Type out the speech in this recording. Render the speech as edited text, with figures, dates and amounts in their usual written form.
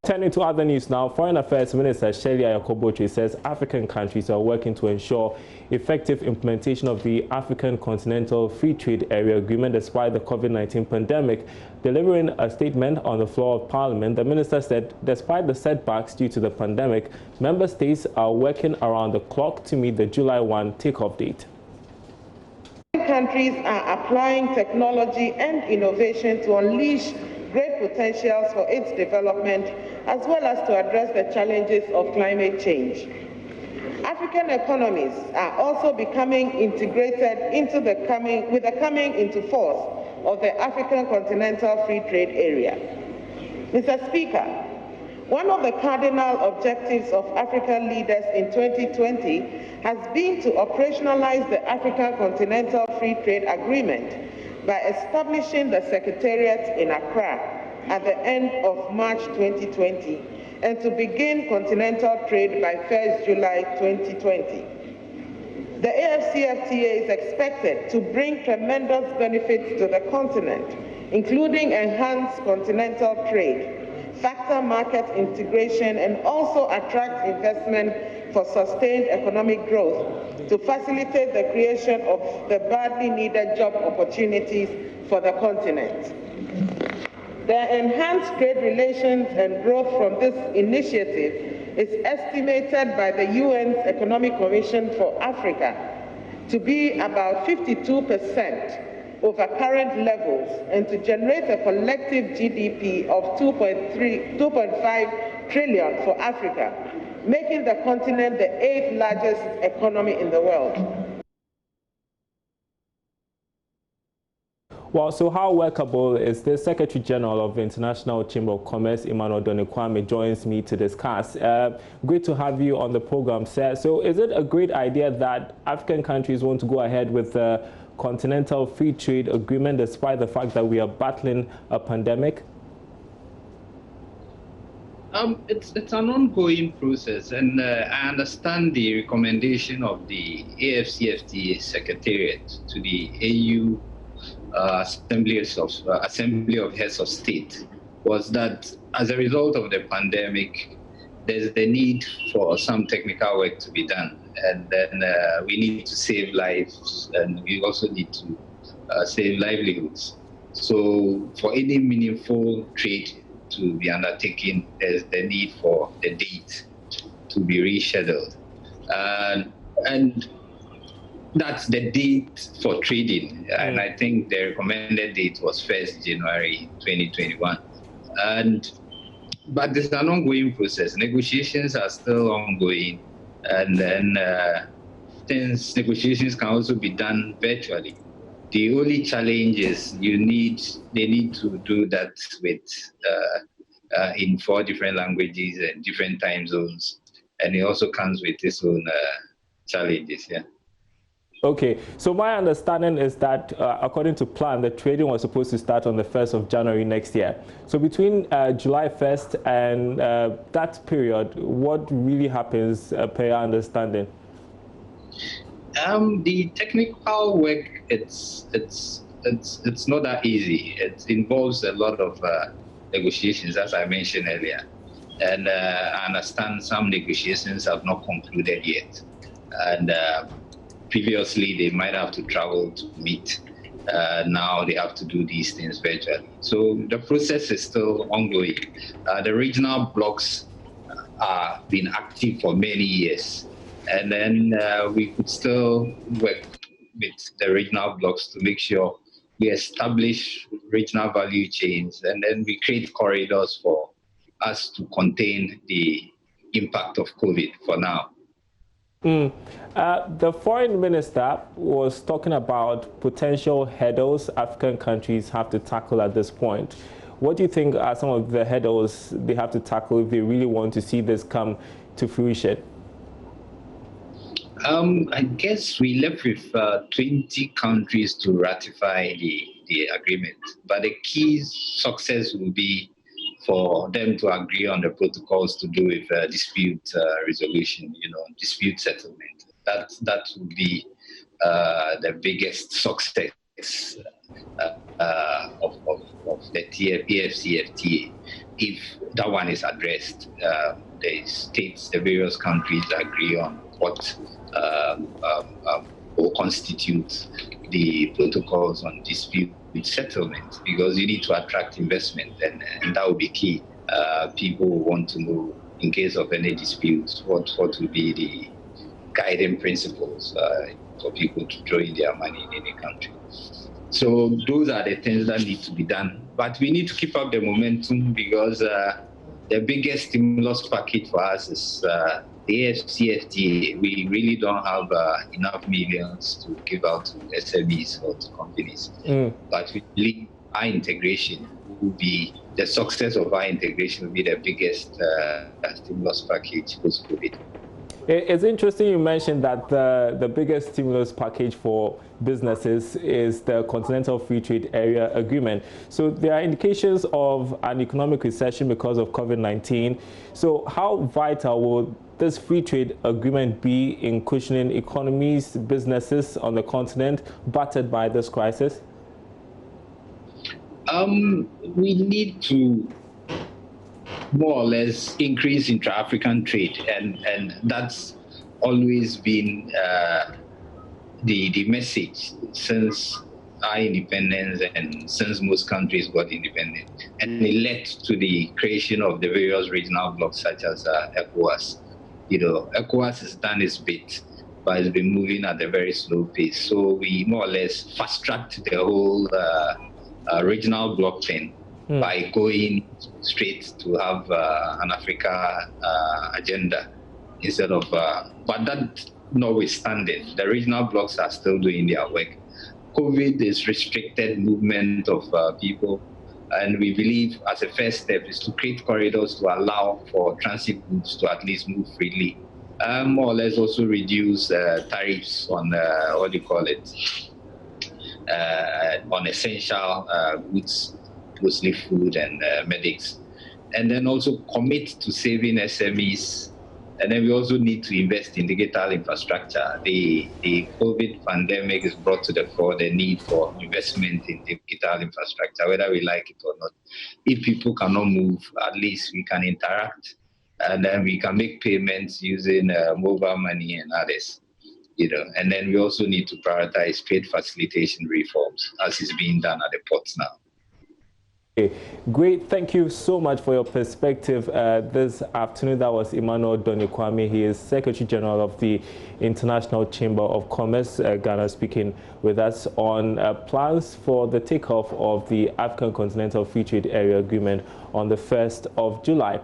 Turning to other news now, Foreign Affairs Minister Shirley Ayokobotwe says African countries are working to ensure effective implementation of the African Continental Free Trade Area Agreement despite the COVID-19 pandemic. Delivering a statement on the floor of Parliament, the minister said despite the setbacks due to the pandemic, member states are working around the clock to meet the July 1 takeoff date. Countries are applying technology and innovation to unleash great potentials for its development, as well as to address the challenges of climate change. African economies are also becoming integrated with the coming into force of the African Continental Free Trade Area. Mr. Speaker, one of the cardinal objectives of African leaders in 2020 has been to operationalize the African Continental Free Trade Agreement by establishing the Secretariat in Accra at the end of March 2020 and to begin continental trade by 1st July 2020. The AFCFTA is expected to bring tremendous benefits to the continent, including enhanced continental trade, factor market integration, and also attract investment for sustained economic growth to facilitate the creation of the badly needed job opportunities for the continent. The enhanced trade relations and growth from this initiative is estimated by the UN's Economic Commission for Africa to be about 52% over current levels and to generate a collective GDP of 2.5 trillion for Africa, making the continent the 8th largest economy in the world. Well, so how workable is this? Secretary General of the International Chamber of Commerce, Emmanuel Donikwame, joins me to discuss. Great to have you on the program, sir. So is it a great idea that African countries want to go ahead with the Continental Free Trade Agreement despite the fact that we are battling a pandemic? It's an ongoing process, and I understand the recommendation of the AFCFTA Secretariat to the AU Assembly of Heads of State was that as a result of the pandemic, there's the need for some technical work to be done, and then we need to save lives, and we also need to save livelihoods. So for any meaningful trade to be undertaken, there's the need for the date to be rescheduled. And that's the date for trading. And I think the recommended date was 1st January 2021. But this is an ongoing process. Negotiations are still ongoing. And then since negotiations can also be done virtually, the only challenge is they need to do that with in 4 different languages and different time zones, and it also comes with its own challenges. Yeah. Okay, so my understanding is that according to plan, the trading was supposed to start on the 1st of January next year. So between July 1st and that period, what really happens per your understanding? The technical work, it's not that easy. It involves a lot of negotiations, as I mentioned earlier. And I understand some negotiations have not concluded yet. And previously, they might have to travel to meet. Now they have to do these things virtually. So the process is still ongoing. The regional blocks have been active for many years. And then we could still work with the regional blocks to make sure we establish regional value chains, and then we create corridors for us to contain the impact of COVID for now. The foreign minister was talking about potential hurdles African countries have to tackle at this point. What do you think are some of the hurdles they have to tackle if they really want to see this come to fruition? I guess we left with 20 countries to ratify the agreement, but the key success will be for them to agree on the protocols to do with dispute resolution, dispute settlement. That would be the biggest success of the AFCFTA. if that one is addressed, the various countries agree on what will constitute the protocols on dispute settlement, because you need to attract investment, and that will be key. People want to know, in case of any disputes, what will be the guiding principles for people to join their money in any country. So those are the things that need to be done. But we need to keep up the momentum, because the biggest stimulus package for us is the AFCFTA. We really don't have enough millions to give out to SMEs or to companies. But we believe our integration will be, the success of our integration will be the biggest stimulus package post-COVID. It's interesting you mentioned that the biggest stimulus package for businesses is the Continental Free Trade Area Agreement. So there are indications of an economic recession because of COVID-19. So how vital will this free trade agreement be in cushioning economies, businesses on the continent battered by this crisis? We need to more or less increase intra-African trade, and that's always been the message since our independence and since most countries got independent, and it led to the creation of the various regional blocs such as ECOWAS. ECOWAS has done its bit, but it's been moving at a very slow pace. So we more or less fast-tracked the whole regional bloc thing by going straight to have an Africa agenda instead of, but that notwithstanding, the regional blocs are still doing their work. COVID is restricted movement of people, and we believe as a first step is to create corridors to allow for transit goods to at least move freely. More or less also reduce tariffs on, what do you call it, on essential goods, mostly food and medics. And then also commit to saving SMEs. And then we also need to invest in digital infrastructure. The COVID pandemic has brought to the fore the need for investment in digital infrastructure, whether we like it or not. If people cannot move, at least we can interact, and then we can make payments using mobile money and others. And then we also need to prioritize trade facilitation reforms, as is being done at the ports now. Okay, great. Thank you so much for your perspective this afternoon. That was Emmanuel Donikwame. He is Secretary General of the International Chamber of Commerce, Ghana, speaking with us on plans for the takeoff of the African Continental Free Trade Area Agreement on the 1st of July.